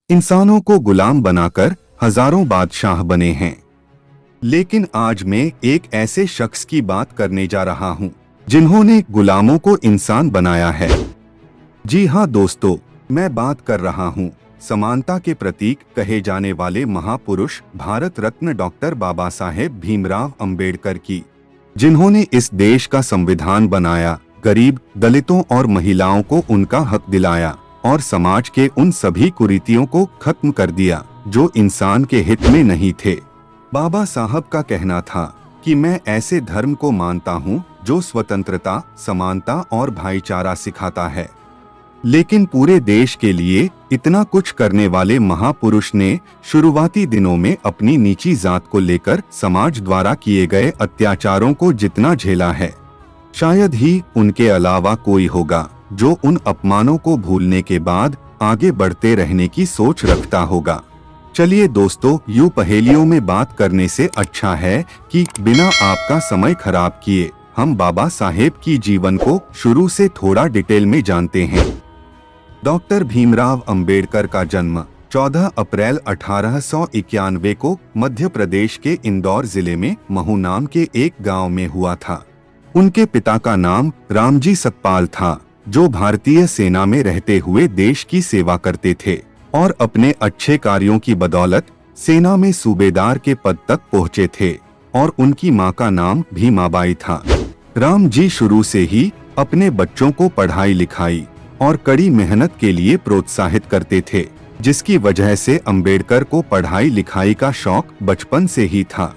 इंसानों को गुलाम बनाकर हजारों बादशाह बने हैं। लेकिन आज मैं एक ऐसे शख्स की बात करने जा रहा हूं जिन्होंने गुलामों को इंसान बनाया है। जी हाँ दोस्तों, मैं बात कर रहा हूं समानता के प्रतीक कहे जाने वाले महापुरुष भारत रत्न डॉक्टर बाबा साहेब भीमराव अंबेडकर की, जिन्होंने इस देश का संविधान बनाया, गरीब, दलितों और महिलाओं को उनका हक दिलाया और समाज के उन सभी कुरीतियों को खत्म कर दिया जो इंसान के हित में नहीं थे। बाबा साहब का कहना था कि मैं ऐसे धर्म को मानता हूं जो स्वतंत्रता, समानता और भाईचारा सिखाता है। लेकिन पूरे देश के लिए इतना कुछ करने वाले महापुरुष ने शुरुआती दिनों में अपनी नीची जात को लेकर समाज द्वारा किए गए अत्याचारों को जितना झेला है, शायद ही उनके अलावा कोई होगा जो उन अपमानों को भूलने के बाद आगे बढ़ते रहने की सोच रखता होगा। चलिए दोस्तों, यूं पहेलियों में बात करने से अच्छा है कि बिना आपका समय खराब किए हम बाबा साहेब की जीवन को शुरू से थोड़ा डिटेल में जानते हैं। डॉक्टर भीमराव अंबेडकर का जन्म 14 अप्रैल 1891 को मध्य प्रदेश के इंदौर जिले में महू नाम के एक गांव में हुआ था। उनके पिता का नाम रामजी सतपाल था, जो भारतीय सेना में रहते हुए देश की सेवा करते थे और अपने अच्छे कार्यों की बदौलत सेना में सूबेदार के पद तक पहुंचे थे। और उनकी मां का नाम भीमाबाई था। राम जी शुरू से ही अपने बच्चों को पढ़ाई लिखाई और कड़ी मेहनत के लिए प्रोत्साहित करते थे, जिसकी वजह से अंबेडकर को पढ़ाई लिखाई का शौक बचपन से ही था।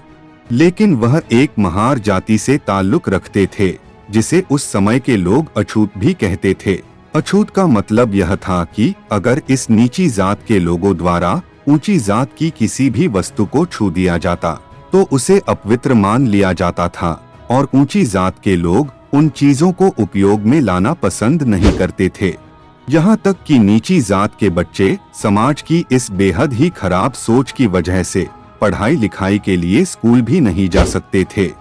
लेकिन वह एक महार जाति से ताल्लुक रखते थे, जिसे उस समय के लोग अछूत भी कहते थे। अछूत का मतलब यह था कि अगर इस नीची जात के लोगों द्वारा ऊंची जात की किसी भी वस्तु को छू दिया जाता तो उसे अपवित्र मान लिया जाता था और ऊंची जात के लोग उन चीजों को उपयोग में लाना पसंद नहीं करते थे। यहाँ तक कि नीची जात के बच्चे समाज की इस बेहद ही खराब सोच की वजह से पढ़ाई लिखाई के लिए स्कूल भी नहीं जा सकते थे।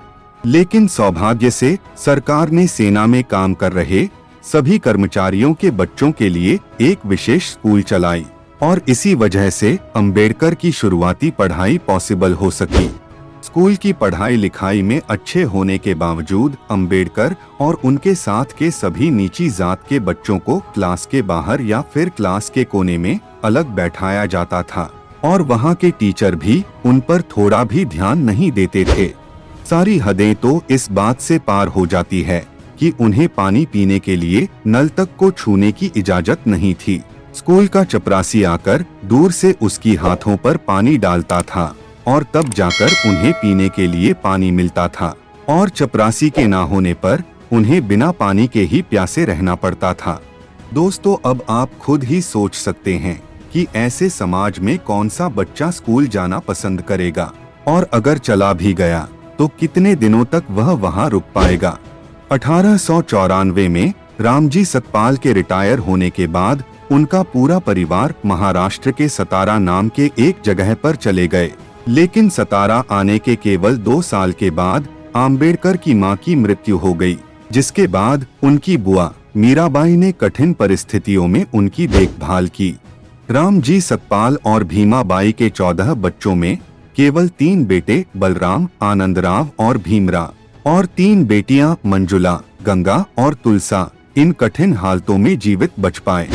लेकिन सौभाग्य से सरकार ने सेना में काम कर रहे सभी कर्मचारियों के बच्चों के लिए एक विशेष स्कूल चलाई और इसी वजह से अंबेडकर की शुरुआती पढ़ाई पॉसिबल हो सकी। स्कूल की पढ़ाई लिखाई में अच्छे होने के बावजूद अंबेडकर और उनके साथ के सभी नीची जात के बच्चों को क्लास के बाहर या फिर क्लास के कोने में अलग बैठाया जाता था और वहाँ के टीचर भी उन पर थोड़ा भी ध्यान नहीं देते थे। सारी हदें तो इस बात से पार हो जाती है कि उन्हें पानी पीने के लिए नल तक को छूने की इजाजत नहीं थी। स्कूल का चपरासी आकर दूर से उसकी हाथों पर पानी डालता था और तब जाकर उन्हें पीने के लिए पानी मिलता था और चपरासी के ना होने पर उन्हें बिना पानी के ही प्यासे रहना पड़ता था। दोस्तों, अब आप खुद ही सोच सकते हैं कि ऐसे समाज में कौन सा बच्चा स्कूल जाना पसंद करेगा और अगर चला भी गया तो कितने दिनों तक वह वहां रुक पाएगा। 1894 में रामजी सतपाल के रिटायर होने के बाद उनका पूरा परिवार महाराष्ट्र के सतारा नाम के एक जगह पर चले गए। लेकिन सतारा आने के केवल 2 साल के बाद अंबेडकर की मां की मृत्यु हो गई, जिसके बाद उनकी बुआ मीराबाई ने कठिन परिस्थितियों में उनकी देखभाल की। रामजी सतपाल और भीमाबाई के 14 बच्चों में केवल 3 बेटे बलराम, आनंदराव और भीमराव और 3 बेटियां मंजुला, गंगा और तुलसा इन कठिन हालतों में जीवित बच पाए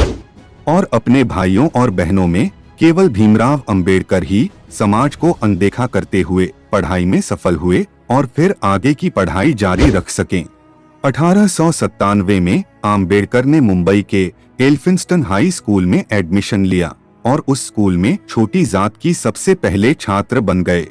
और अपने भाइयों और बहनों में केवल भीमराव अंबेडकर ही समाज को अनदेखा करते हुए पढ़ाई में सफल हुए और फिर आगे की पढ़ाई जारी रख सकें। 1897 में अंबेडकर ने मुंबई के एल्फिंस्टन हाई स्कूल में एडमिशन लिया और उस स्कूल में छोटी जात की सबसे पहले छात्र बन गए।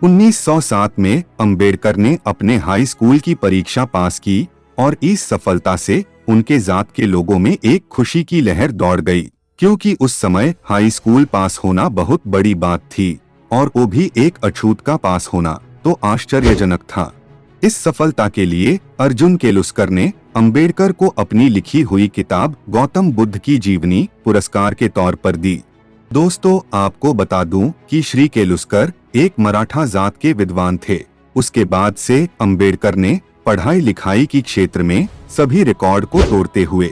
1907 में अंबेडकर ने अपने हाई स्कूल की परीक्षा पास की और इस सफलता से उनके जात के लोगों में एक खुशी की लहर दौड़ गई, क्योंकि उस समय हाई स्कूल पास होना बहुत बड़ी बात थी और वो भी एक अछूत का पास होना तो आश्चर्यजनक था। इस सफलता के लिए अर्जुन केलुस्कर ने अंबेडकर को अपनी लिखी हुई किताब गौतम बुद्ध की जीवनी पुरस्कार के तौर पर दी। दोस्तों, आपको बता दूं कि श्री केलुस्कर एक मराठा जात के विद्वान थे। उसके बाद से अंबेडकर ने पढ़ाई लिखाई की क्षेत्र में सभी रिकॉर्ड को तोड़ते हुए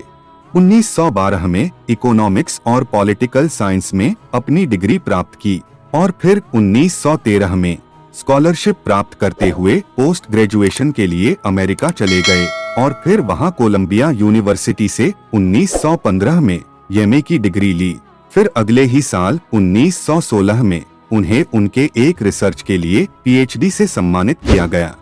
1912 में इकोनॉमिक्स और पॉलिटिकल साइंस में अपनी डिग्री प्राप्त की और फिर 1913 में स्कॉलरशिप प्राप्त करते हुए पोस्ट ग्रेजुएशन के लिए अमेरिका चले गए और फिर वहां कोलंबिया यूनिवर्सिटी से 1915 में एमए की डिग्री ली। फिर अगले ही साल 1916 में उन्हें उनके एक रिसर्च के लिए पीएचडी से सम्मानित किया गया।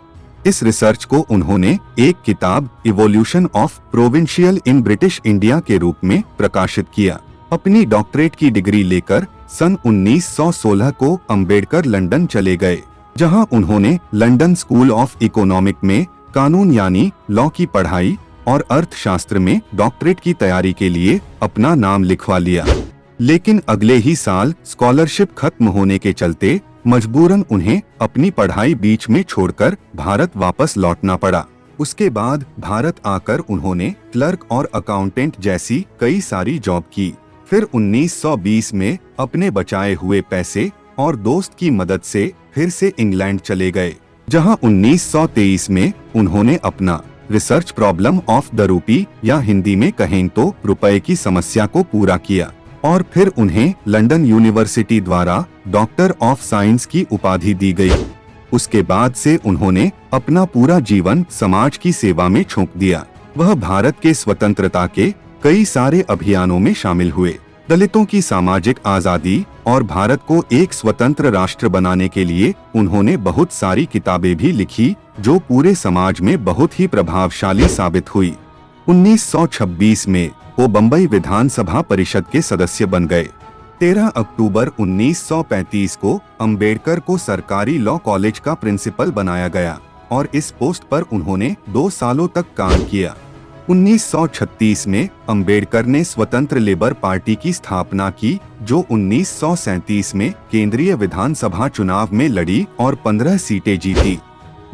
इस रिसर्च को उन्होंने एक किताब evolution of provincial in British India के रूप में प्रकाशित किया। अपनी डॉक्टरेट की डिग्री लेकर सन 1916 को अंबेडकर लंदन चले गए, जहां उन्होंने लंदन स्कूल ऑफ इकोनॉमिक में कानून यानी लॉ की पढ़ाई और अर्थशास्त्र में डॉक्टरेट की तैयारी के लिए अपना नाम लिखवा लिया। लेकिन अगले ही साल स्कॉलरशिप खत्म होने के चलते मजबूरन उन्हें अपनी पढ़ाई बीच में छोड़कर भारत वापस लौटना पड़ा। उसके बाद भारत आकर उन्होंने क्लर्क और अकाउंटेंट जैसी कई सारी जॉब की। फिर 1920 में अपने बचाए हुए पैसे और दोस्त की मदद से फिर से इंग्लैंड चले गए, जहां 1923 में उन्होंने अपना research problem of the rupee या हिंदी में कहें तो रुपए की समस्या को पूरा किया और फिर उन्हें लंदन यूनिवर्सिटी द्वारा डॉक्टर ऑफ साइंस की उपाधि दी गई। उसके बाद से उन्होंने अपना पूरा जीवन समाज की सेवा में झोंक दिया। वह भारत के स्वतंत्रता के कई सारे अभियानों में शामिल हुए। दलितों की सामाजिक आजादी और भारत को एक स्वतंत्र राष्ट्र बनाने के लिए उन्होंने बहुत सारी किताबें भी लिखी, जो पूरे समाज में बहुत ही प्रभावशाली साबित हुई। 1926 में वो बम्बई विधानसभा परिषद के सदस्य बन गए। 13 अक्टूबर 1935 को अंबेडकर को सरकारी लॉ कॉलेज का प्रिंसिपल बनाया गया और इस पोस्ट पर उन्होंने 2 सालों तक काम किया। 1936 में अंबेडकर ने स्वतंत्र लेबर पार्टी की स्थापना की, जो 1937 में केंद्रीय विधानसभा चुनाव में लड़ी और 15 सीटें जीती।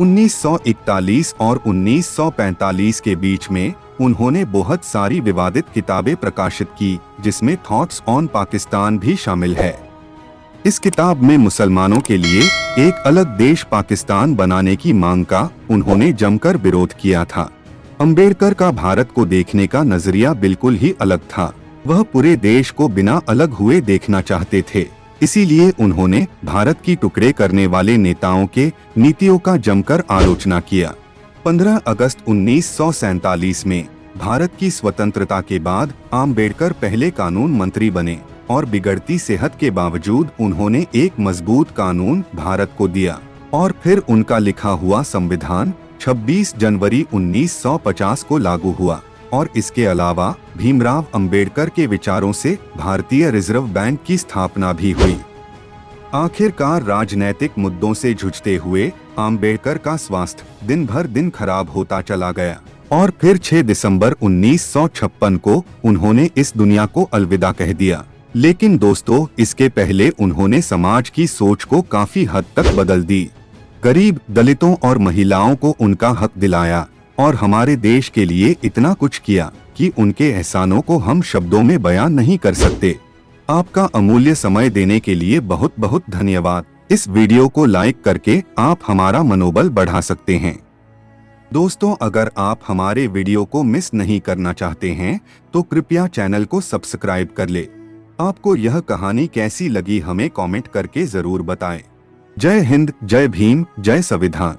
1941 और 1945 के बीच में उन्होंने बहुत सारी विवादित किताबें प्रकाशित की, जिसमें थॉट्स ऑन पाकिस्तान भी शामिल है। इस किताब में मुसलमानों के लिए एक अलग देश पाकिस्तान बनाने की मांग का उन्होंने जमकर विरोध किया था। अंबेडकर का भारत को देखने का नजरिया बिल्कुल ही अलग था। वह पूरे देश को बिना अलग हुए देखना चाहते थे। इसीलिए उन्होंने भारत की टुकड़े करने वाले नेताओं के नीतियों का जमकर आलोचना किया। 15 अगस्त 1947 में भारत की स्वतंत्रता के बाद अंबेडकर पहले कानून मंत्री बने और बिगड़ती सेहत के बावजूद उन्होंने एक मजबूत कानून भारत को दिया और फिर उनका लिखा हुआ संविधान 26 जनवरी 1950 को लागू हुआ और इसके अलावा भीमराव अंबेडकर के विचारों से भारतीय रिजर्व बैंक की स्थापना भी हुई। आखिरकार राजनैतिक मुद्दों से जूझते हुए अंबेडकर का स्वास्थ्य दिन भर दिन खराब होता चला गया और फिर 6 दिसंबर 1956 को उन्होंने इस दुनिया को अलविदा कह दिया। लेकिन दोस्तों, इसके पहले उन्होंने समाज की सोच को काफी हद तक बदल दी। गरीब, दलितों और महिलाओं को उनका हक दिलाया और हमारे देश के लिए इतना कुछ किया कि उनके एहसानों को हम शब्दों में बयान नहीं कर सकते। आपका अमूल्य समय देने के लिए बहुत बहुत धन्यवाद। इस वीडियो को लाइक करके आप हमारा मनोबल बढ़ा सकते हैं। दोस्तों, अगर आप हमारे वीडियो को मिस नहीं करना चाहते हैं तो कृपया चैनल को सब्सक्राइब कर ले। आपको यह कहानी कैसी लगी हमें कमेंट करके जरूर बताएं। जय हिंद, जय भीम, जय संविधान।